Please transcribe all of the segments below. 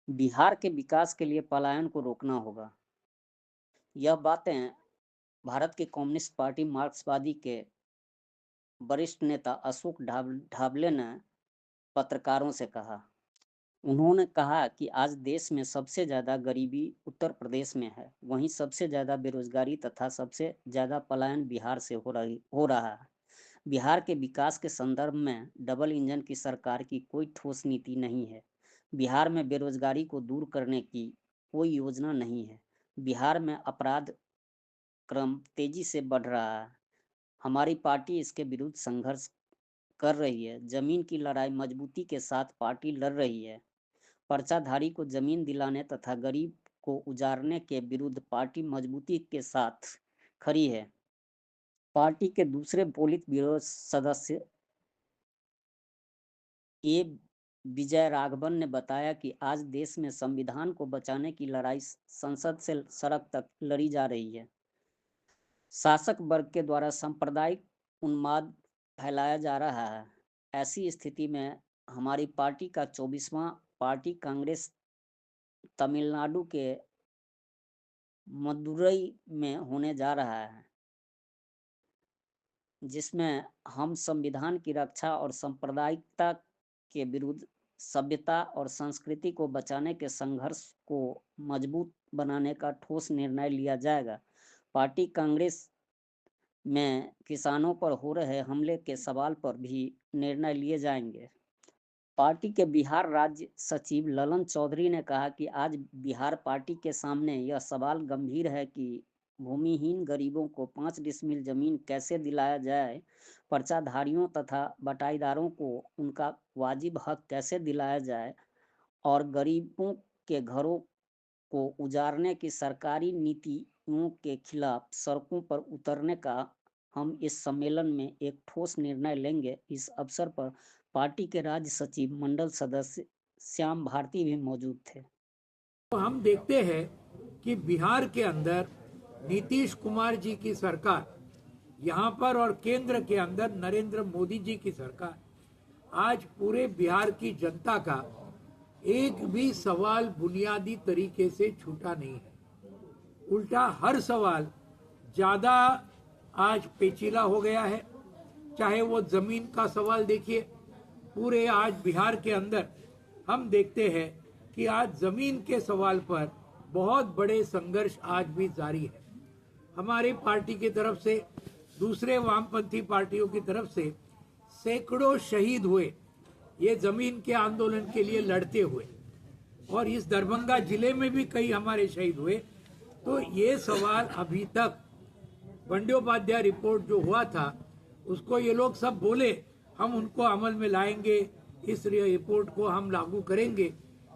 बिहार के विकास के लिए पलायन को रोकना होगा। यह बातें भारत की कम्युनिस्ट पार्टी मार्क्सवादी के वरिष्ठ नेता अशोक ढाबले ने पत्रकारों से कहा। उन्होंने कहा कि आज देश में सबसे ज़्यादा गरीबी उत्तर प्रदेश में है, वहीं सबसे ज़्यादा बेरोजगारी तथा सबसे ज़्यादा पलायन बिहार से हो रहा है। बिहार के विकास के संदर्भ में डबल इंजन की सरकार की कोई ठोस नीति नहीं है। बिहार में बेरोजगारी को दूर करने की कोई योजना नहीं है। बिहार में अपराध क्रम तेजी से बढ़ रहा है। हमारी पार्टी इसके विरुद्ध संघर्ष कर रही है। जमीन की लड़ाई मजबूती के साथ पार्टी लड़ रही है। पर्चाधारी को जमीन दिलाने तथा गरीब को उजाड़ने के विरुद्ध पार्टी मजबूती के साथ खड़ी है। पार्टी के दूसरे पोलित ब्यूरो सदस्य ए विजय राघवन ने बताया कि आज देश में संविधान को बचाने की लड़ाई संसद से सड़क तक लड़ी जा रही है। शासक वर्ग के द्वारा सांप्रदायिक उन्माद फैलाया जा रहा है। ऐसी स्थिति में हमारी पार्टी का 24वां पार्टी कांग्रेस तमिलनाडु के मदुरई में होने जा रहा है, जिसमें हम संविधान की रक्षा और सांप्रदायिकता के विरुद्ध सभ्यता और संस्कृति को बचाने के संघर्ष को मजबूत बनाने का ठोस निर्णय लिया जाएगा। पार्टी कांग्रेस में किसानों पर हो रहे हमले के सवाल पर भी निर्णय लिए जाएंगे। पार्टी के बिहार राज्य सचिव ललन चौधरी ने कहा कि आज बिहार पार्टी के सामने यह सवाल गंभीर है कि भूमिहीन गरीबों को 5 डिसमिल जमीन कैसे दिलाया जाए, पर्चाधारियों तथा बटाईदारों को उनका वाजिब हक कैसे दिलाया जाए और गरीबों के घरों को उजाड़ने की सरकारी नीतियों के खिलाफ सड़कों पर उतरने का हम इस सम्मेलन में एक ठोस निर्णय लेंगे। इस अवसर पर पार्टी के राज्य सचिव मंडल सदस्य श्याम भारती भी मौजूद थे। तो हम देखते हैं कि बिहार के अंदर नीतीश कुमार जी की सरकार यहाँ पर और केंद्र के अंदर नरेंद्र मोदी जी की सरकार आज पूरे बिहार की जनता का एक भी सवाल बुनियादी तरीके से छूटा नहीं है। उल्टा हर सवाल ज्यादा आज पेचीदा हो गया है। चाहे वो जमीन का सवाल देखिए, पूरे आज बिहार के अंदर हम देखते हैं कि आज जमीन के सवाल पर बहुत बड़े संघर्ष आज भी जारी है। हमारी पार्टी की तरफ से, दूसरे वामपंथी पार्टियों की तरफ से सैकड़ों शहीद हुए ये जमीन के आंदोलन के लिए लड़ते हुए, और इस दरभंगा जिले में भी कई हमारे शहीद हुए। तो ये सवाल अभी तक बंदोपाध्याय रिपोर्ट जो हुआ था उसको ये लोग सब बोले हम उनको अमल में लाएंगे, इस रिपोर्ट को हम लागू करेंगे,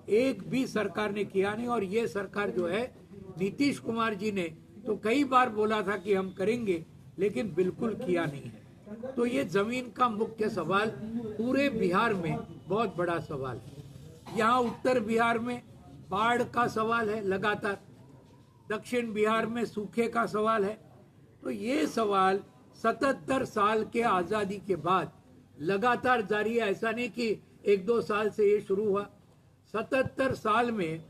एक भी सरकार ने किया नहीं। और ये सरकार जो है नीतीश कुमार जी ने तो कई बार बोला था कि हम करेंगे, लेकिन बिल्कुल किया नहीं है। तो ये जमीन का मुख्य सवाल पूरे बिहार में बहुत बड़ा सवाल है। यहाँ उत्तर बिहार में बाढ़ का सवाल है लगातार, दक्षिण बिहार में सूखे का सवाल है। तो ये सवाल 77 साल के आजादी के बाद लगातार जारी है। ऐसा नहीं कि 1-2 साल से ये शुरू हुआ। 77 साल में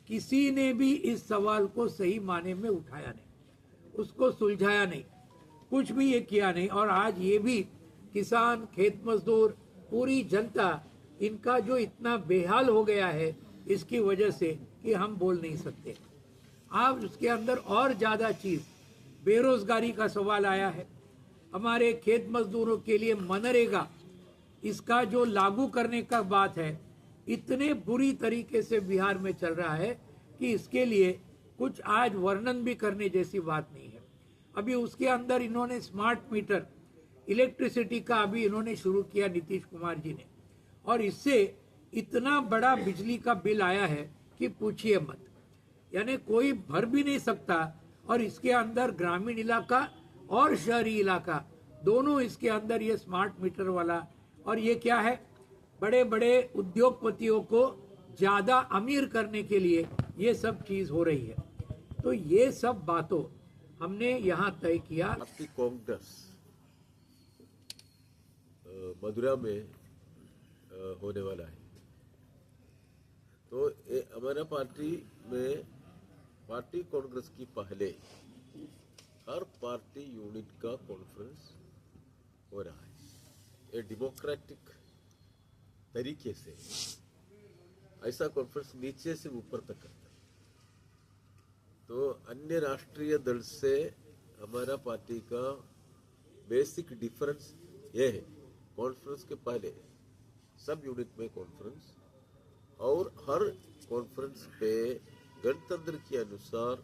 किसी ने भी इस सवाल को सही माने में उठाया नहीं, उसको सुलझाया नहीं, कुछ भी ये किया नहीं। और आज ये भी किसान, खेत मजदूर, पूरी जनता, इनका जो इतना बेहाल हो गया है इसकी वजह से कि हम बोल नहीं सकते। आप उसके अंदर और ज्यादा चीज बेरोजगारी का सवाल आया है। हमारे खेत मजदूरों के लिए मनरेगा, इसका जो लागू करने का बात है, इतने बुरी तरीके से बिहार में चल रहा है कि इसके लिए कुछ आज वर्णन भी करने जैसी बात नहीं है। अभी उसके अंदर इन्होंने स्मार्ट मीटर, इलेक्ट्रिसिटी का अभी इन्होंने शुरू किया नीतीश कुमार जी ने, और इससे इतना बड़ा बिजली का बिल आया है कि पूछिए मत, यानी कोई भर भी नहीं सकता। और इसके अंदर ग्रामीण इलाका और शहरी इलाका दोनों इसके अंदर ये स्मार्ट मीटर वाला, और ये क्या है, बड़े बड़े उद्योगपतियों को ज्यादा अमीर करने के लिए ये सब चीज हो रही है। तो ये सब बातों हमने यहाँ तय किया। आपकी कांग्रेस मदुरा में होने वाला है, तो हमारा पार्टी में पार्टी कांग्रेस की पहले हर पार्टी यूनिट का कॉन्फ्रेंस हो रहा है। ये डेमोक्रेटिक तरीके से ऐसा कॉन्फ्रेंस नीचे से ऊपर तक करता है। तो अन्य राष्ट्रीय दल से हमारा पार्टी का बेसिक डिफरेंस ये है, कॉन्फ्रेंस के पहले सब यूनिट में कॉन्फ्रेंस, और हर कॉन्फ्रेंस पे गणतंत्र के अनुसार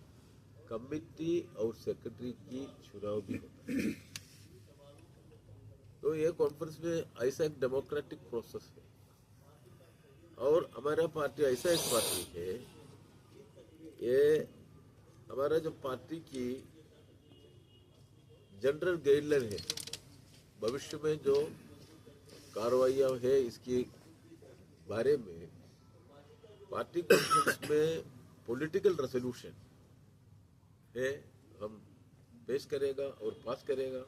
कमिटी और सेक्रेटरी की चुनाव भी होता है। तो ये कॉन्फ्रेंस में ऐसा एक डेमोक्रेटिक प्रोसेस है, और हमारा पार्टी ऐसा एक पार्टी है, ये हमारा जो पार्टी की जनरल गाइडलाइन है, भविष्य में जो कार्रवाइयाँ है इसके बारे में पार्टी कॉन्फ्रेंस में पॉलिटिकल रेजोल्यूशन है, हम पेश करेगा और पास करेगा।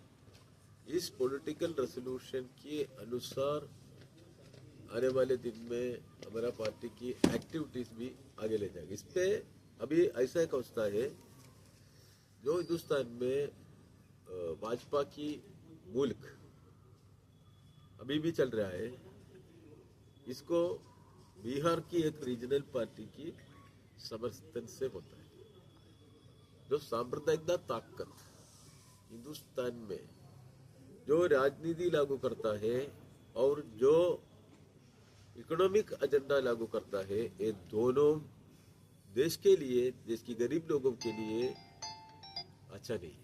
इस पॉलिटिकल रेजोल्यूशन के अनुसार आने वाले दिन में हमारा पार्टी की एक्टिविटीज भी आगे ले जाएगी। इस पे अभी ऐसा एक अवस्था है जो हिंदुस्तान में भाजपा की मुल्क अभी भी चल रहा है, इसको बिहार की एक रीजनल पार्टी की समर्थन से होता है। जो सांप्रदायिक ताकत हिंदुस्तान में जो राजनीति लागू करता है और जो इकोनॉमिक एजेंडा लागू करता है, ये दोनों देश के लिए, देश की गरीब लोगों के लिए अच्छा नहीं है।